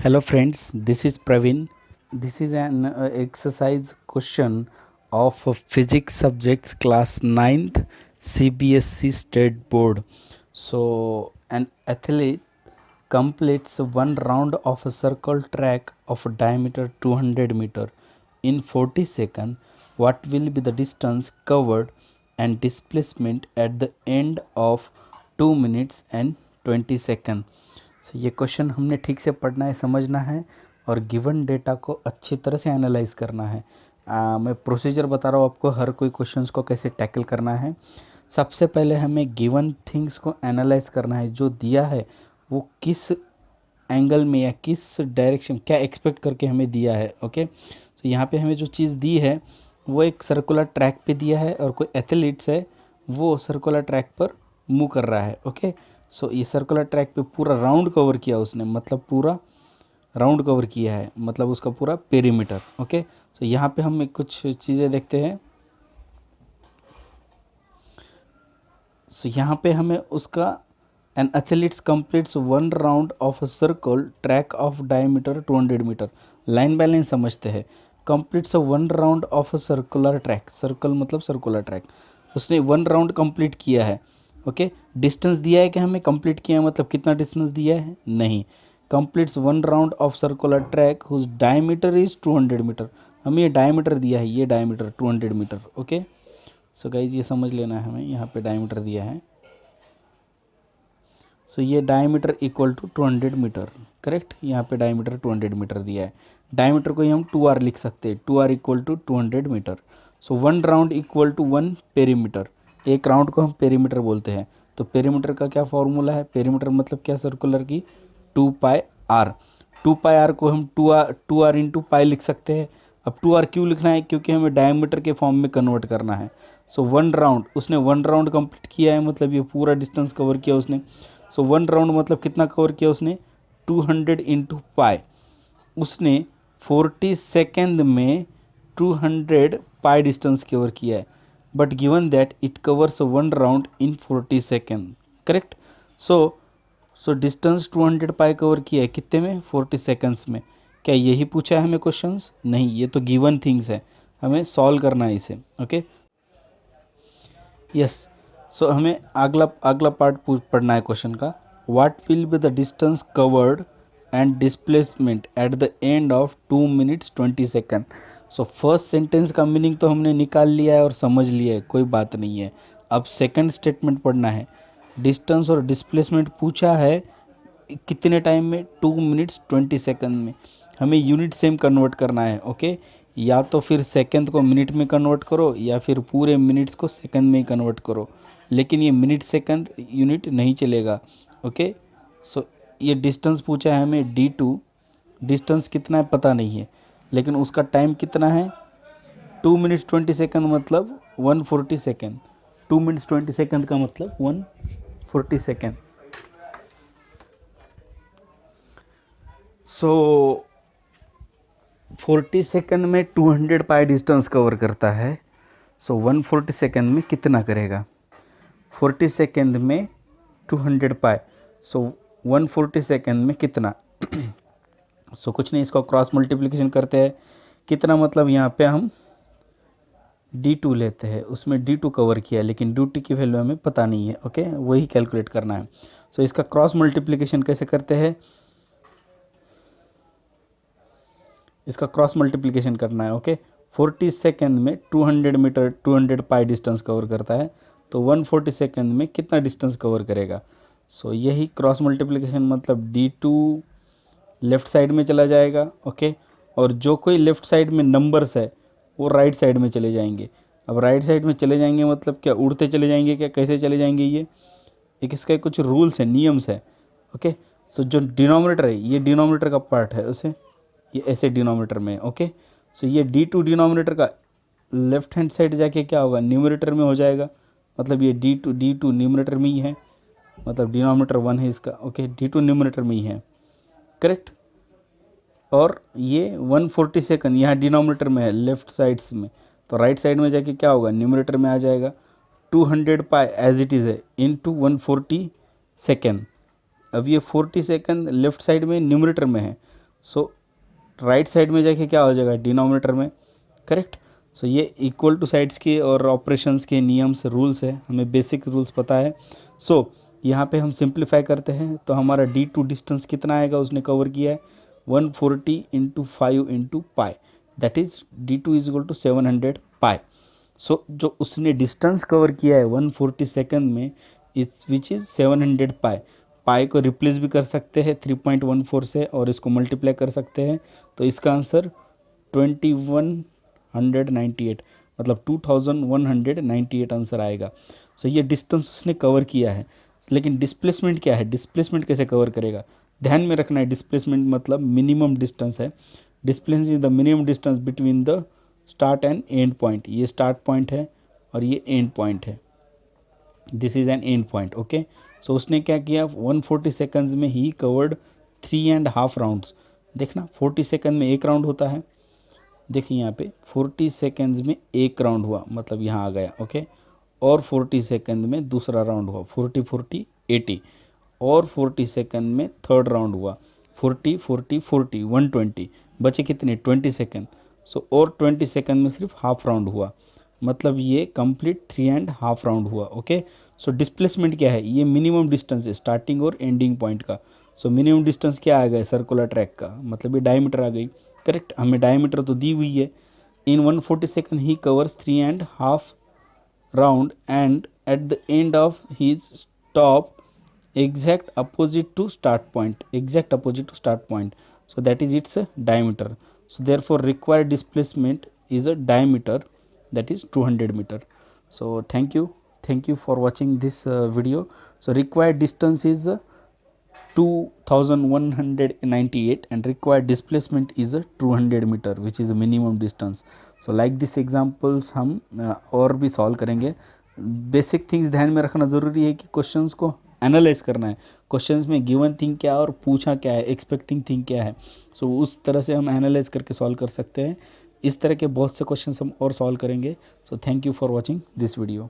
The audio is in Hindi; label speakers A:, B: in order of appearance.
A: Hello friends, this is Praveen. This is an exercise question of physics subjects class 9th CBSE state board. So an athlete completes one round of a circle track of diameter 200 meter in 40 seconds. What will be the distance covered and displacement at the end of 2 minutes and 20 seconds? सो ये क्वेश्चन हमने ठीक से पढ़ना है, समझना है और गिवन डेटा को अच्छी तरह से एनालाइज करना है। मैं प्रोसीजर बता रहा हूँ आपको, हर कोई क्वेश्चंस को कैसे टैकल करना है। सबसे पहले हमें गिवन थिंग्स को एनालाइज करना है, जो दिया है वो किस एंगल में या किस डायरेक्शन, क्या एक्सपेक्ट करके हमें दिया है। ओके, तो यहाँ पे हमें जो चीज़ दी है वो एक सर्कुलर ट्रैक पे दिया है और कोई एथलीट्स है वो सर्कुलर ट्रैक पर मूव कर रहा है। ओके, सो ये सर्कुलर ट्रैक पे पूरा राउंड कवर किया उसने, मतलब पूरा राउंड कवर किया है, मतलब उसका पूरा पेरीमीटर। ओके, सो यहाँ पे हम कुछ चीज़ें देखते हैं। सो यहाँ पे हमें उसका an athletes completes one round of a circle track of diameter 200 meter. Line by line समझते हैं। Completes one round of a circular track, circle मतलब सर्कुलर ट्रैक, उसने वन राउंड कंप्लीट किया है। ओके, डिस्टेंस दिया है कि हमें कंप्लीट किया है, मतलब कितना डिस्टेंस दिया है, नहीं। Completes one round of circular track whose diameter is 200 meter, हमें ये डायमीटर दिया है, ये diameter 200 meter. Okay, so guys ये समझ लेना है हमें, यहाँ पे डायमीटर दिया है। सो ये diameter equal to 200 meter, correct. यहाँ पे डायमीटर 200 मीटर दिया है। डायमीटर को ही हम 2r लिख सकते हैं, 2r equal to 200 meter. So one round equal to one perimeter, एक राउंड को हम पेरीमीटर बोलते हैं। तो पेरीमीटर का क्या फॉर्मूला है, पेरीमीटर मतलब क्या, सर्कुलर की 2πr। 2πr को हम 2r इंटू पाई लिख सकते हैं। अब 2r क्यों लिखना है, क्योंकि हमें डायमीटर के फॉर्म में कन्वर्ट करना है। सो वन राउंड, उसने वन राउंड कंप्लीट किया है, मतलब ये पूरा डिस्टेंस कवर किया उसने। सो वन राउंड मतलब कितना कवर किया उसने, 200 इंटू पाई। उसने 40 सेकेंड में 200 पाई डिस्टेंस कवर किया है, but given that it covers one round in 40 second, correct. So distance 200 pi cover किया है कितने में, 40 सेकेंड्स में। क्या यही पूछा है हमें क्वेश्चंस, नहीं, ये तो गिवन थिंग्स है, हमें सॉल्व करना है इसे। Okay, yes. सो हमें अगला पार्ट पढ़ना है क्वेश्चन का। What will be the distance covered and displacement at the end of 2 minutes 20 second. So first sentence का मीनिंग तो हमने निकाल लिया है और समझ लिया है, कोई बात नहीं है। अब सेकंड स्टेटमेंट पढ़ना है। डिस्टेंस और डिस्प्लेसमेंट पूछा है कितने टाइम में, 2 मिनट्स 20 सेकेंड में। हमें यूनिट सेम कन्वर्ट करना है। ओके, या तो फिर सेकंड को मिनट में कन्वर्ट करो या फिर पूरे मिनट्स को सेकंड में ही कन्वर्ट करो, लेकिन ये मिनट सेकंड यूनिट नहीं चलेगा। ओके, सो ये डिस्टेंस पूछा है हमें d2, डिस्टेंस कितना है पता नहीं है, लेकिन उसका टाइम कितना है, 2 मिनट्स 20 सेकंड मतलब 140 सेकंड। 2 मिनट्स 20 सेकंड का मतलब 140 सेकंड। सो 40 सेकंड में 200 पाई डिस्टेंस कवर करता है। सो 140 सेकंड में कितना करेगा, 40 सेकंड में 200 पाई, सो 140 सेकंड में कितना। सो कुछ नहीं, इसको क्रॉस मल्टीप्लिकेशन करते हैं। कितना मतलब यहाँ पे हम d2 लेते हैं, उसमें d2 कवर किया है, लेकिन d2 की वैल्यू हमें पता नहीं है। ओके, वही कैलकुलेट करना है। सो इसका क्रॉस मल्टीप्लिकेशन कैसे करते हैं, इसका क्रॉस मल्टीप्लिकेशन करना है। ओके, 40 सेकेंड में 200 मीटर 200 पाई डिस्टेंस कवर करता है, तो 140 सेकेंड में कितना डिस्टेंस कवर करेगा। सो यही क्रॉस मल्टीप्लिकेशन, मतलब d2 लेफ़्ट साइड में चला जाएगा। ओके, और जो कोई लेफ़्ट साइड में नंबर्स है वो राइट साइड में चले जाएंगे। अब राइट साइड में चले जाएंगे मतलब क्या, उड़ते चले जाएंगे क्या, कैसे चले जाएंगे, ये एक इसका कुछ रूल्स है, नियम्स है। ओके, सो जो डिनोमिनेटर है, ये डिनोमिनेटर का पार्ट है, उसे ये ऐसे डिनोमिनेटर में। ओके, सो ये d2 डिनोमिनेटर का लेफ्ट हैंड साइड जाके क्या होगा, न्यूमरेटर में हो जाएगा, मतलब ये d2 न्यूमरेटर में ही है, मतलब डिनोमिनेटर 1 है इसका। ओके, d2 न्यूमरेटर में ही है, करेक्ट। और ये 140 सेकंड यहाँ डिनोमिनेटर में है लेफ्ट साइड्स में, तो राइट साइड में जाके क्या होगा, न्यूमरेटर में आ जाएगा। 200 पाई एज इट इज़ है इंटू 140 सेकेंड। अब ये 40 सेकंड लेफ्ट साइड में न्यूमरेटर में है, सो राइट साइड में जाके क्या हो जाएगा, डिनोमिनेटर में, करेक्ट। सो ये इक्वल टू साइड्स के और ऑपरेशंस के नियम्स रूल्स है, हमें बेसिक रूल्स पता है। सो यहाँ पे हम सिंप्लीफाई करते हैं तो हमारा D2 डिस्टेंस कितना आएगा, उसने कवर किया है 140 into 5 into pi, that is D2 is equal to 700 pi. So जो उसने डिस्टेंस कवर किया है 140 सेकंड में, इट्स विच इज़ 700 पाई। पाई को रिप्लेस भी कर सकते हैं 3.14 से और इसको मल्टीप्लाई कर सकते हैं, तो इसका आंसर 2198 मतलब 2198 आंसर आएगा। सो ये डिस्टेंस उसने कवर किया है। लेकिन डिस्प्लेसमेंट क्या है, डिस्प्लेसमेंट कैसे कवर करेगा, ध्यान में रखना है। डिस्प्लेसमेंट मतलब मिनिमम डिस्टेंस है। Displacement is the minimum distance between the start and end point. ये स्टार्ट पॉइंट है और ये एंड पॉइंट है, this is an end point, okay. So उसने क्या किया, 140 सेकंड्स में ही कवर्ड 3.5 राउंड्स। देखना 40 सेकंड में एक राउंड होता है, देखिए यहाँ पे 40 सेकंड्स में एक राउंड हुआ, मतलब यहाँ आ गया, ओके। और 40 सेकंड में दूसरा राउंड हुआ, 40 40 80। और 40 सेकंड में थर्ड राउंड हुआ, 40 40 40 120। बचे कितने, 20 सेकंड। सो और 20 सेकंड में सिर्फ हाफ राउंड हुआ, मतलब ये कंप्लीट 3.5 राउंड हुआ, ओके। सो डिस्प्लेसमेंट क्या है, ये मिनिमम डिस्टेंस है स्टार्टिंग और एंडिंग पॉइंट का। सो मिनिमम डिस्टेंस क्या आ गया सर्कुलर ट्रैक का, मतलब ये डायमीटर आ गई, करेक्ट। हमें डायमीटर तो दी हुई है। इन 140 second he covers 3.5 round and at the end of his stop exact opposite to start point, exact opposite to start point, so that is its diameter. So therefore required displacement is a diameter, that is 200 meter. So thank you for watching this video. So required distance is 2198 and required displacement is a 200 meter, which is a minimum distance. So like this examples हम और भी सॉल्व करेंगे। बेसिक थिंग्स ध्यान में रखना ज़रूरी है कि क्वेश्चंस को एनालाइज करना है, क्वेश्चंस में गिवन थिंग क्या है और पूछा क्या है, एक्सपेक्टिंग थिंग क्या है। सो उस तरह से हम एनालाइज करके सॉल्व कर सकते हैं। इस तरह के बहुत से क्वेश्चंस हम और सॉल्व करेंगे। So thank you for watching this video.